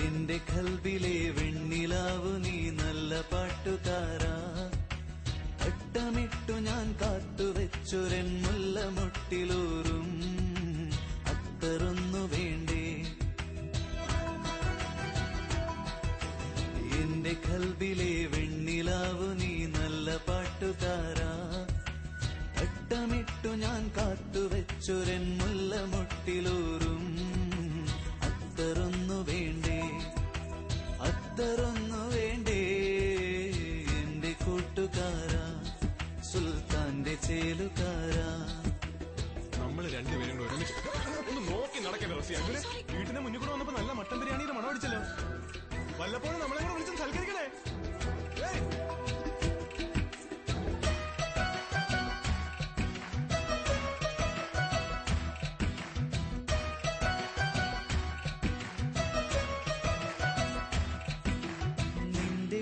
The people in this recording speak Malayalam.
എന്റെ കൽബിലെ വെണ്ണിലാവു നീ നല്ല പാട്ടുകാരാ, അട്ടമിട്ടു ഞാൻ കാത്തുവെച്ചൊരൻ മുല്ലമൊട്ടിലൂറും അത്തറൊന്നു വേണ്ടേ. എന്റെ കൽബിലെ വെണ്ണിലാവു നീ നല്ല പാട്ടുകാരാ, അട്ടമിട്ടു ഞാൻ കാത്തുവെച്ചൊരൻ മുല്ലമൊട്ടിലൂറും അത്തറൊന്നു വേണ്ടേ, അത്തറൊന്നു വേണ്ടേ. എന്റെ കൂട്ടുകാരാ, സുൽത്താന്റെ ചേലുകാരാ. നമ്മള് രണ്ടുപേരും കൂടെ ഒരുമിച്ച് ഒന്ന് നോക്കി നടക്കണ്ട റസി. അങ്ങനെ വീട്ടിന്റെ മുന്നിൽ കൂടെ വന്നപ്പോ നല്ല മട്ടൻ ബിരിയാണിയുടെ മണം അടിച്ചല്ലോ. വല്ലപ്പോഴും നമ്മളെ കൂടെ വിളിച്ച് സൽക്കരിക്കണേ. നിന്റെ